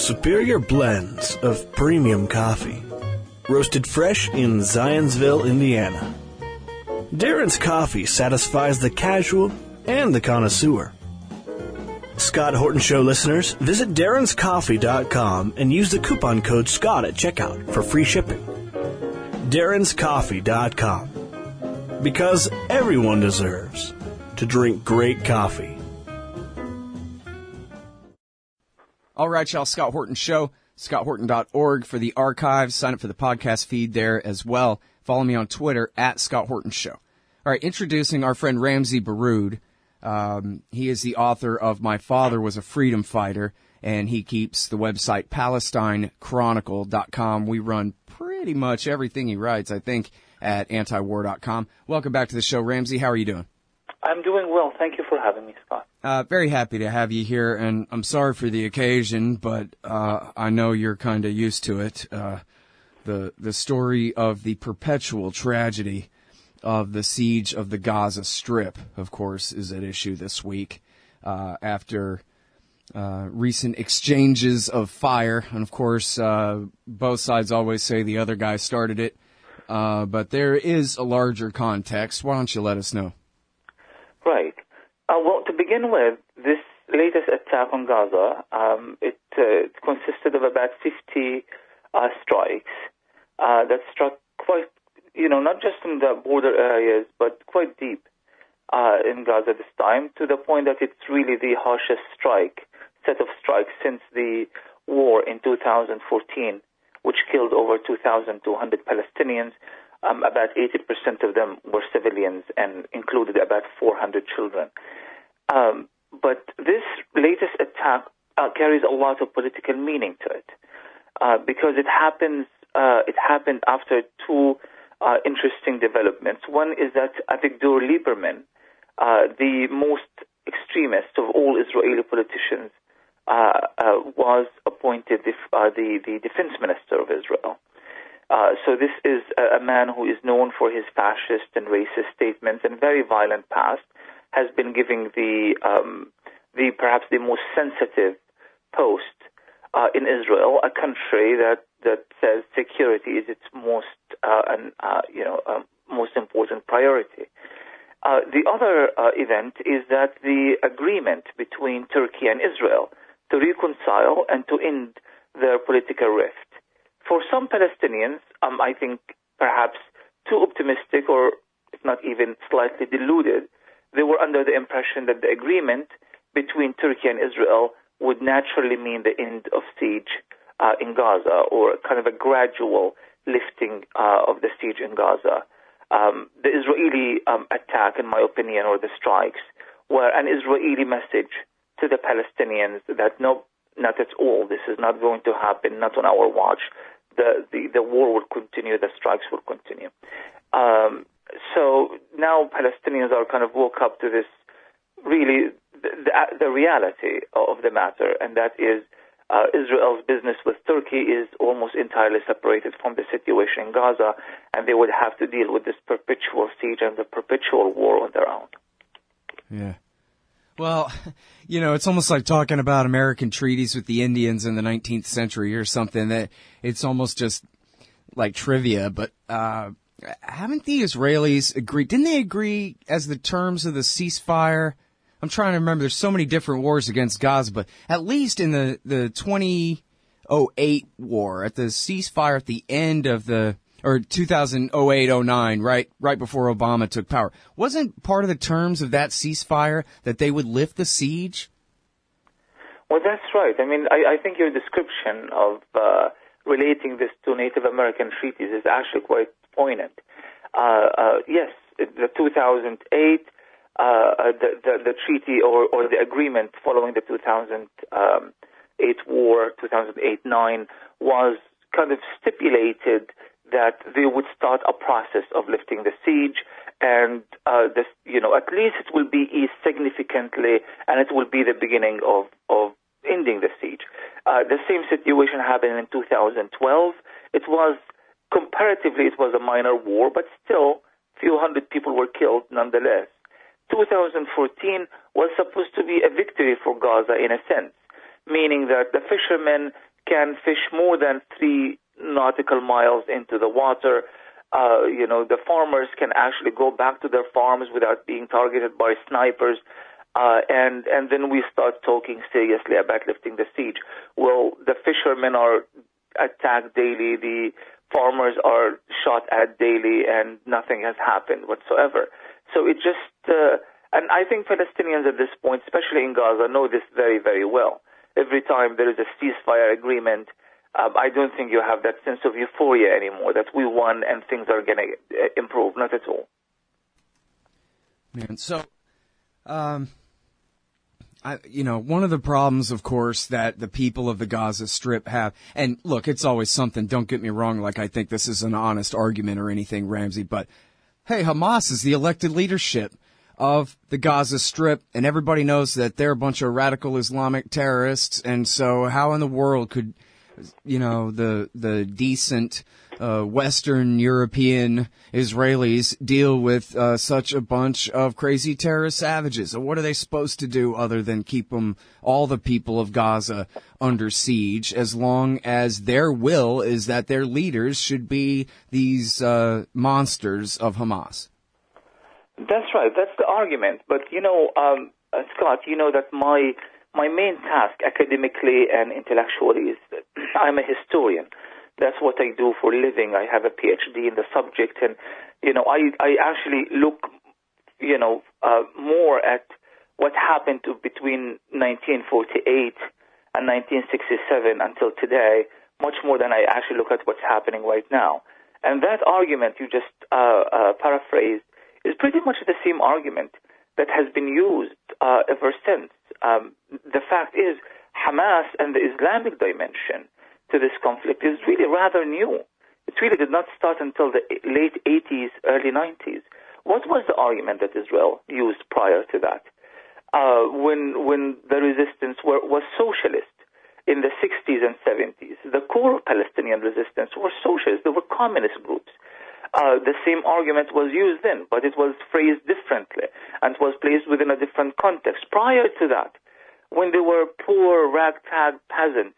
superior blends of premium coffee, roasted fresh in Zionsville, Indiana. Darren's Coffee satisfies the casual and the connoisseur. Scott Horton Show listeners, visit darrenscoffee.com and use the coupon code SCOTT at checkout for free shipping. darrenscoffee.com. Because everyone deserves to drink great coffee. All right, y'all, Scott Horton Show, scotthorton.org for the archives. Sign up for the podcast feed there as well. Follow me on Twitter at Scott Horton Show. All right, introducing our friend Ramzy Baroud. He is the author of My Father Was a Freedom Fighter, and he keeps the website PalestineChronicle.com. We run pretty much everything he writes, I think, at antiwar.com. Welcome back to the show, Ramzy. How are you doing? I'm doing well. Thank you for having me, Scott. Very happy to have you here, and I'm sorry for the occasion, but I know you're kind of used to it. The story of the perpetual tragedy of the siege of the Gaza Strip, of course, is at issue this week after recent exchanges of fire. And, of course, both sides always say the other guy started it. But there is a larger context. Why don't you let us know? Right. Well, to begin with, this latest attack on Gaza, it consisted of about 50 strikes that struck quite, not just in the border areas, but quite deep in Gaza this time, to the point that it's really the harshest set of strikes since the war in 2014, which killed over 2,200 Palestinians. About 80% of them were civilians and included about 400 children. But this latest attack carries a lot of political meaning to it because it happened after two interesting developments. One is that Avigdor Lieberman, the most extremist of all Israeli politicians, was appointed the defense minister of Israel. So this is a man who is known for his fascist and racist statements and very violent past, has been giving the perhaps the most sensitive post in Israel, a country that says security is its most most important priority. The other event is that the agreement between Turkey and Israel to reconcile and to end their political rift. For some Palestinians, I think perhaps too optimistic or if not even slightly deluded, they were under the impression that the agreement between Turkey and Israel would naturally mean the end of siege in Gaza, or kind of a gradual lifting of the siege in Gaza. The Israeli attack, in my opinion, or the strikes, were an Israeli message to the Palestinians that no, not at all, this is not going to happen, not on our watch. The war will continue, the strikes will continue. So now Palestinians are kind of woke up to this, really, the reality of the matter, and that is Israel's business with Turkey is almost entirely separated from the situation in Gaza, and they would have to deal with this perpetual siege and the perpetual war on their own. Yeah. Well, it's almost like talking about American treaties with the Indians in the 19th century or something, that it's almost just like trivia. But haven't the Israelis agreed? Didn't they agree as the terms of the ceasefire? I'm trying to remember. There's so many different wars against Gaza, but at least in the 2008 war, at the ceasefire at the end of or 2008-09, right before Obama took power. Wasn't part of the terms of that ceasefire that they would lift the siege? Well, that's right. I mean, I think your description of relating this to Native American treaties is actually quite poignant. Yes, the 2008, the treaty or the agreement following the 2008 war, 2008-9, was kind of stipulated that they would start a process of lifting the siege, and at least it will be eased significantly, and it will be the beginning of ending the siege. The same situation happened in 2012. Comparatively, it was a minor war, but still, few hundred people were killed nonetheless. 2014 was supposed to be a victory for Gaza in a sense, meaning that the fishermen can fish more than 3 nautical miles into the water. The farmers can actually go back to their farms without being targeted by snipers. And then we start talking seriously about lifting the siege. Well, the fishermen are attacked daily, the farmers are shot at daily, and nothing has happened whatsoever. So it just, and I think Palestinians at this point, especially in Gaza, know this very, very well. Every time there is a ceasefire agreement, I don't think you have that sense of euphoria anymore, that we won and things are going to improve. Not at all. Man, so, one of the problems, of course, that the people of the Gaza Strip have, and look, it's always something, don't get me wrong, like I think this is an honest argument or anything, Ramzy, but hey, Hamas is the elected leadership of the Gaza Strip, and everybody knows that they're a bunch of radical Islamic terrorists, and so how in the world could, the decent Western European Israelis deal with such a bunch of crazy terrorist savages? What are they supposed to do other than keep all the people of Gaza under siege, as long as their will is that their leaders should be these monsters of Hamas? That's right. That's the argument. But, Scott, that my main task academically and intellectually is that I'm a historian. That's what I do for a living. I have a PhD in the subject, and I actually look more at what happened between 1948 and 1967 until today, much more than I actually look at what's happening right now. And that argument you just paraphrased is pretty much the same argument that has been used ever since. The fact is, Hamas and the Islamic dimension to this conflict is really rather new. It really did not start until the late 80s, early 90s. What was the argument that Israel used prior to that? When the resistance was socialist in the 60s and 70s, the core Palestinian resistance were socialists. They were communist groups. The same argument was used then, but it was phrased differently and was placed within a different context. Prior to that, when they were poor, ragtag peasants,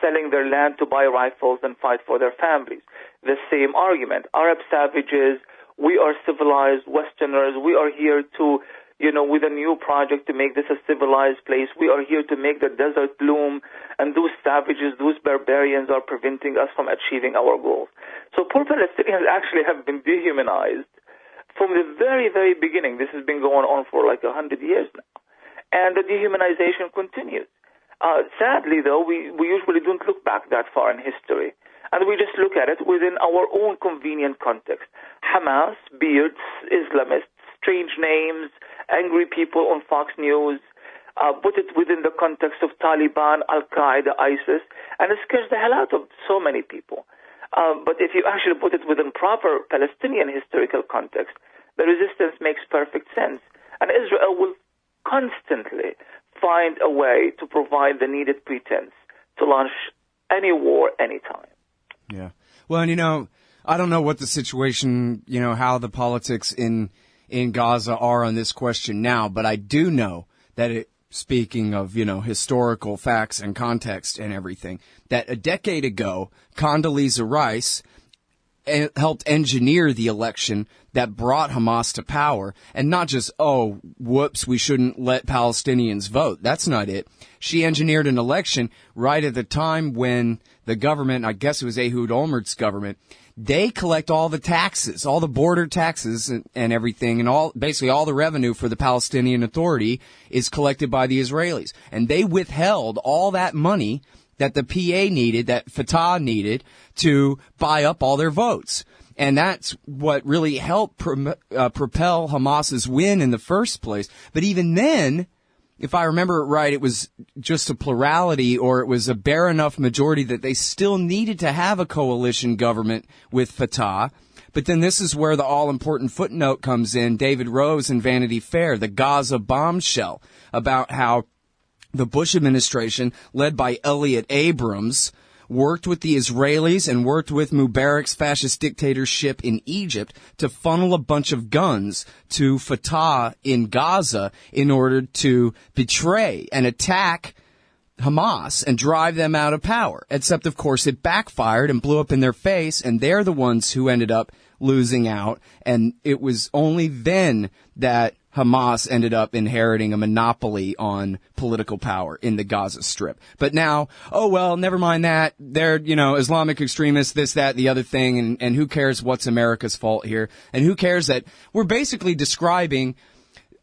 selling their land to buy rifles and fight for their families, the same argument. Arab savages, we are civilized Westerners, we are here to, with a new project to make this a civilized place. We are here to make the desert bloom, and those savages, those barbarians are preventing us from achieving our goals. So poor Palestinians actually have been dehumanized from the very, very beginning. This has been going on for like 100 years now. And the dehumanization continues. Sadly, though, we usually don't look back that far in history. And we just look at it within our own convenient context. Hamas, beards, Islamists, strange names, angry people on Fox News, put it within the context of Taliban, Al-Qaeda, ISIS, and it scares the hell out of so many people. But if you actually put it within proper Palestinian historical context, the resistance makes perfect sense. And Israel will constantly find a way to provide the needed pretense to launch any war anytime. Yeah. Well, and I don't know what the situation, how the politics in Gaza are on this question now, but I do know that speaking of, historical facts and context and everything, that a decade ago, Condoleezza Rice helped engineer the election that brought Hamas to power, and not just, whoops, we shouldn't let Palestinians vote. That's not it. She engineered an election right at the time when the government, I guess it was Ehud Olmert's government, they collect all the taxes, all the border taxes and everything, and basically all the revenue for the Palestinian Authority is collected by the Israelis. And they withheld all that money that the PA needed, that Fatah needed, to buy up all their votes. And that's what really helped propel Hamas's win in the first place. But even then, if I remember it right, it was just a plurality, or it was a bare enough majority that they still needed to have a coalition government with Fatah. But then this is where the all-important footnote comes in, David Rose in Vanity Fair, the Gaza bombshell, about how the Bush administration, led by Elliot Abrams, worked with the Israelis and worked with Mubarak's fascist dictatorship in Egypt to funnel a bunch of guns to Fatah in Gaza in order to betray and attack Hamas and drive them out of power. Except, of course, it backfired and blew up in their face, and they're the ones who ended up losing out. And it was only then that Hamas ended up inheriting a monopoly on political power in the Gaza Strip. But now, oh, well, never mind that. They're, Islamic extremists, this, that, the other thing, and who cares what's America's fault here? And who cares that we're basically describing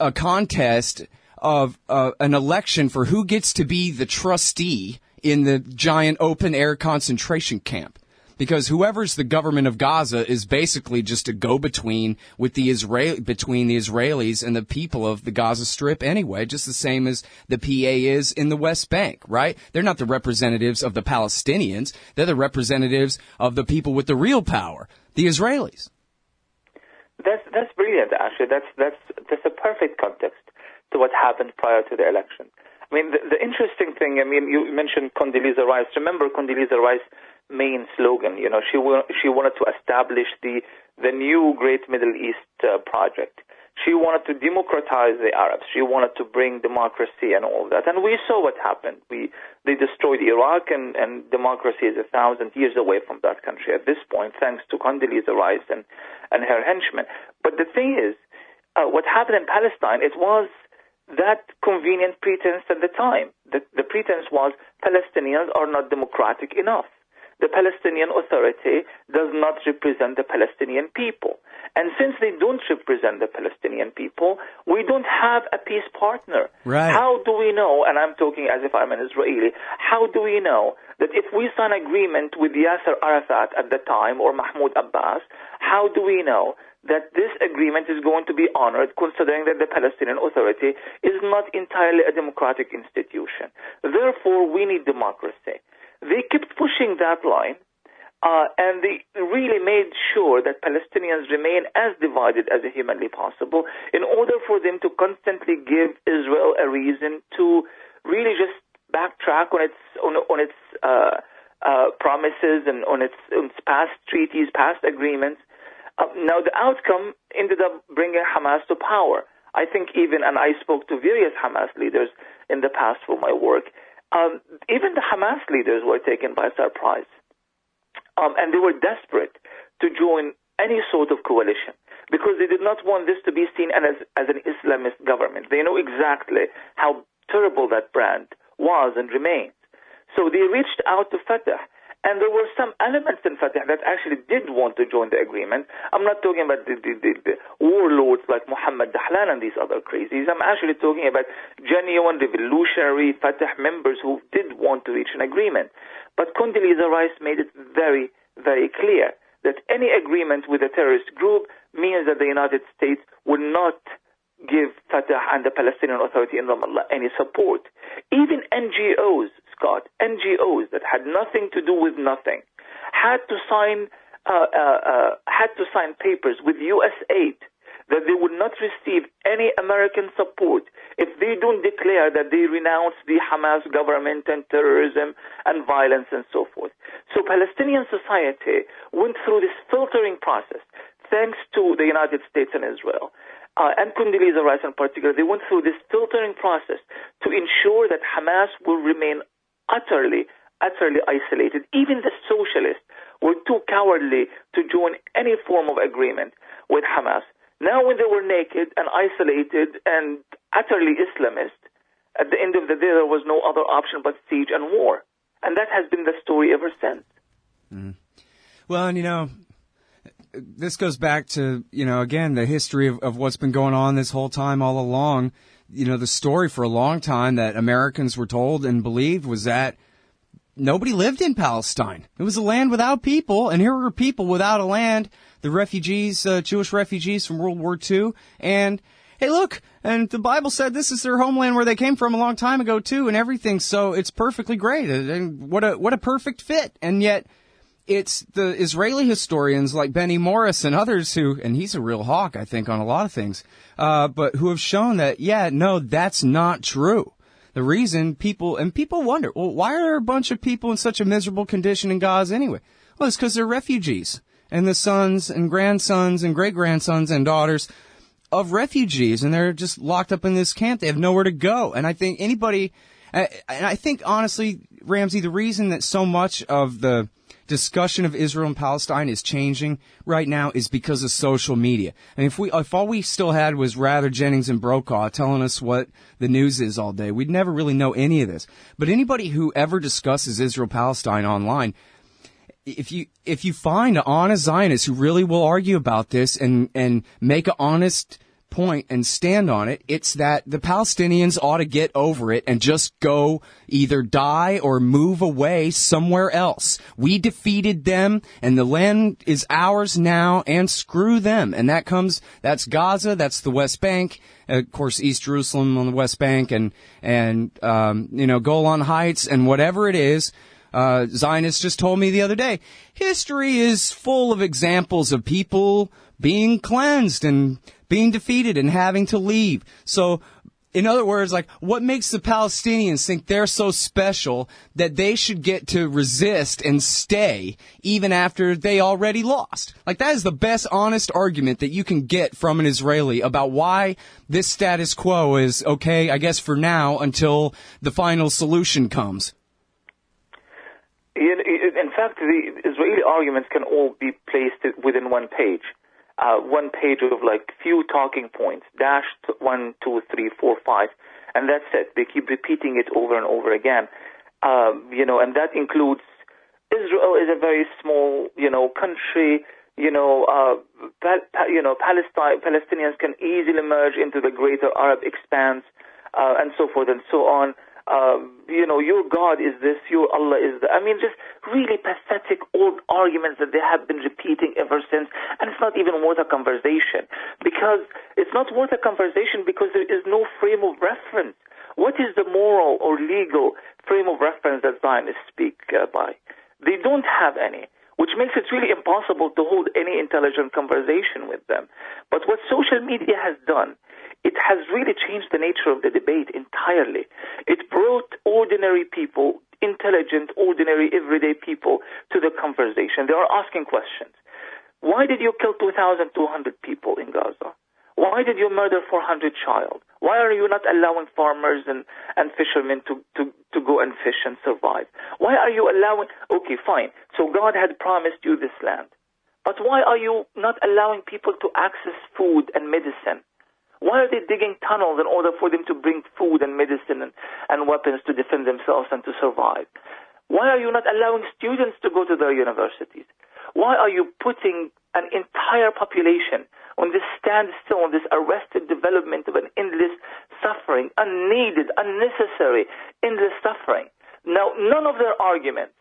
a contest of an election for who gets to be the trustee in the giant open-air concentration camp. Because whoever's the government of Gaza is basically just a go-between with between the Israelis and the people of the Gaza Strip anyway, just the same as the PA is in the West Bank, right? They're not the representatives of the Palestinians. They're the representatives of the people with the real power, the Israelis. That's brilliant, actually. That's a perfect context to what happened prior to the election. I mean, the interesting thing, you mentioned Condoleezza Rice. Remember Condoleezza Rice's main slogan, she wanted to establish the new Great Middle East project. She wanted to democratize the Arabs. She wanted to bring democracy and all that. And we saw what happened. They destroyed Iraq, and democracy is 1,000 years away from that country at this point, thanks to Condoleezza Rice and her henchmen. But the thing is, what happened in Palestine, it was that convenient pretense at the time. The pretense was Palestinians are not democratic enough. The Palestinian Authority does not represent the Palestinian people. And since they don't represent the Palestinian people, we don't have a peace partner. Right. How do we know, and I'm talking as if I'm an Israeli, how do we know that if we sign agreement with Yasser Arafat at the time or Mahmoud Abbas, how do we know that this agreement is going to be honored, considering that the Palestinian Authority is not entirely a democratic institution? Therefore, we need democracy. They kept pushing that line, and they really made sure that Palestinians remain as divided as humanly possible in order for them to constantly give Israel a reason to really just backtrack on its promises and on its past treaties, past agreements. Now, the outcome ended up bringing Hamas to power. I think and I spoke to various Hamas leaders in the past for my work, even the Hamas leaders were taken by surprise. And they were desperate to join any sort of coalition because they did not want this to be seen as an Islamist government. They know exactly how terrible that brand was and remains. So they reached out to Fatah. And there were some elements in Fatah that actually did want to join the agreement. I'm not talking about the warlords like Mohammed Dahlan and these other crazies. I'm actually talking about genuine revolutionary Fatah members who did want to reach an agreement. But Condoleezza Rice made it very, very clear that any agreement with a terrorist group means that the United States will not give Fatah and the Palestinian Authority in Ramallah any support. Even NGOs, Scott, NGOs that had nothing to do with nothing, had to sign papers with U.S. aid that they would not receive any American support if they don't declare that they renounce the Hamas government and terrorism and violence and so forth. So Palestinian society went through this filtering process thanks to the United States and Israel. And Condoleezza Rice in particular, they went through this filtering process to ensure that Hamas will remain utterly isolated. Even the socialists were too cowardly to join any form of agreement with Hamas. Now when they were naked and isolated and utterly Islamist, at the end of the day there was no other option but siege and war. And that has been the story ever since. Mm. Well, and this goes back to, again, the history of what's been going on this whole time all along. The story for a long time that Americans were told and believed was that nobody lived in Palestine. It was a land without people, and here were people without a land, the refugees, Jewish refugees from World War II. And, hey, look, and the Bible said this is their homeland where they came from a long time ago, too, and everything. So it's perfectly great. And what a perfect fit. And yet it's the Israeli historians like Benny Morris and others who, and he's a real hawk, I think, on a lot of things, but who have shown that, no, that's not true. The reason people wonder, well, why are there a bunch of people in such a miserable condition in Gaza anyway? Well, it's because they're refugees and the sons and grandsons and great-grandsons and daughters of refugees, and they're just locked up in this camp. They have nowhere to go. And I think anybody And I think, honestly, Ramzy, the reason that so much of the discussion of Israel and Palestine is changing right now is because of social media. And if all we still had was Rather, Jennings, and Brokaw telling us what the news is all day, we'd never really know any of this. But anybody who ever discusses Israel-Palestine online, if you find an honest Zionist who really will argue about this and make an honest point and stand on it, it's that the Palestinians ought to get over it and just go either die or move away somewhere else. We defeated them and the land is ours now, and screw them. And that's Gaza, that's the West Bank, of course East Jerusalem on the West Bank, and Golan Heights and whatever it is. Zionists just told me the other day, history is full of examples of people being cleansed and being defeated and having to leave. So, in other words, like, what makes the Palestinians think they're so special that they should get to resist and stay even after they already lost? Like, that is the best honest argument that you can get from an Israeli about why this status quo is okay, I guess, for now, until the final solution comes. In fact, the Israeli arguments can all be placed within one page. One page of like few talking points, dashed 1, 2, 3, 4, 5, and that's it. They keep repeating it over and over again. And that includes Israel is a very small, country. Palestinians can easily merge into the greater Arab expanse, and so forth and so on. Your God is this, your Allah is that. I mean, just really pathetic old arguments that they have been repeating ever since, and it's not even worth a conversation. Because it's not worth a conversation because there is no frame of reference. What is the moral or legal frame of reference that Zionists speak by? They don't have any, which makes it really impossible to hold any intelligent conversation with them. But what social media has done, it has really changed the nature of the debate entirely. It brought ordinary people, intelligent, ordinary, everyday people to the conversation. They are asking questions. Why did you kill 2,200 people in Gaza? Why did you murder 400 child? Why are you not allowing farmers and fishermen to go and fish and survive? Why are you allowing... Okay, fine. So God had promised you this land. But why are you not allowing people to access food and medicine? Why are they digging tunnels in order for them to bring food and medicine and weapons to defend themselves and to survive? Why are you not allowing students to go to their universities? Why are you putting an entire population on this standstill, on this arrested development of an endless suffering, unneeded, unnecessary, endless suffering? Now, none of their arguments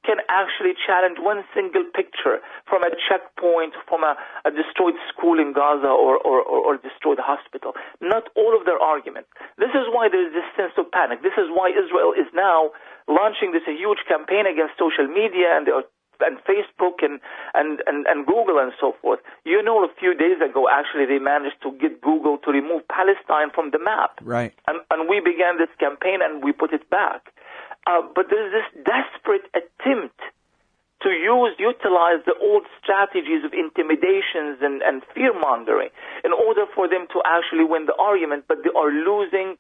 can actually challenge one single picture from a checkpoint, from a destroyed school in Gaza or destroyed hospital. Not all of their arguments. This is why there is this sense of panic. This is why Israel is now launching this huge campaign against social media and Facebook and Google and so forth. A few days ago, actually, they managed to get Google to remove Palestine from the map. Right. And we began this campaign and we put it back. But there's this desperate attempt to utilize the old strategies of intimidations and fear-mongering in order for them to actually win the argument, but they are losing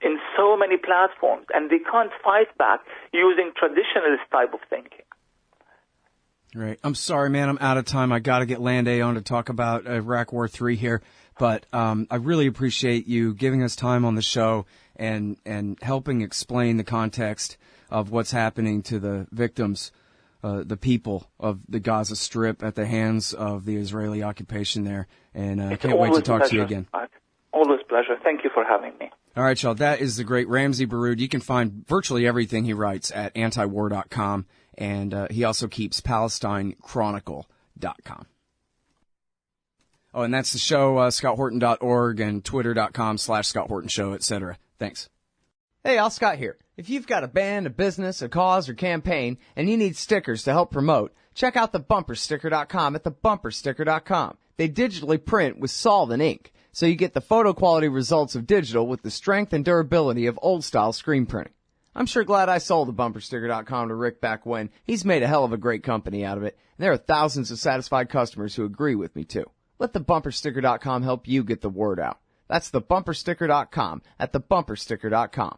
in so many platforms, and they can't fight back using traditionalist type of thinking. Right. I'm sorry, man. I'm out of time. I got to get Land A on to talk about Iraq War 3 here. But I really appreciate you giving us time on the show and helping explain the context of what's happening to the victims, the people of the Gaza Strip at the hands of the Israeli occupation there. And I can't wait to talk to you again. Always pleasure. Thank you for having me. All right, y'all. That is the great Ramzy Baroud. You can find virtually everything he writes at antiwar.com. And he also keeps PalestineChronicle.com. Oh, and that's the show, ScottHorton.org and Twitter.com/Scott Horton Show, etc. Thanks. Hey, Al Scott here. If you've got a band, a business, a cause, or campaign, and you need stickers to help promote, check out thebumpersticker.com at thebumpersticker.com. They digitally print with solvent ink, so you get the photo quality results of digital with the strength and durability of old-style screen printing. I'm sure glad I sold thebumpersticker.com to Rick back when. He's made a hell of a great company out of it, and there are thousands of satisfied customers who agree with me, too. Let thebumpersticker.com help you get the word out. That's thebumpersticker.com at thebumpersticker.com.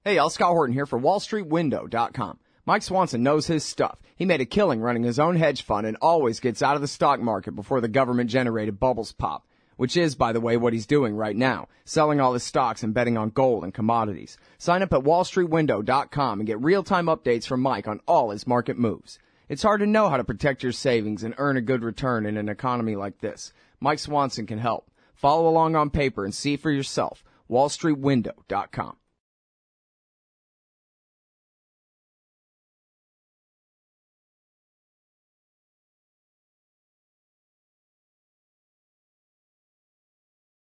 Hey, y'all, Scott Horton here for WallStreetWindow.com. Mike Swanson knows his stuff. He made a killing running his own hedge fund and always gets out of the stock market before the government-generated bubbles pop, which is, by the way, what he's doing right now, selling all his stocks and betting on gold and commodities. Sign up at WallStreetWindow.com and get real-time updates from Mike on all his market moves. It's hard to know how to protect your savings and earn a good return in an economy like this. Mike Swanson can help. Follow along on paper and see for yourself. WallStreetWindow.com.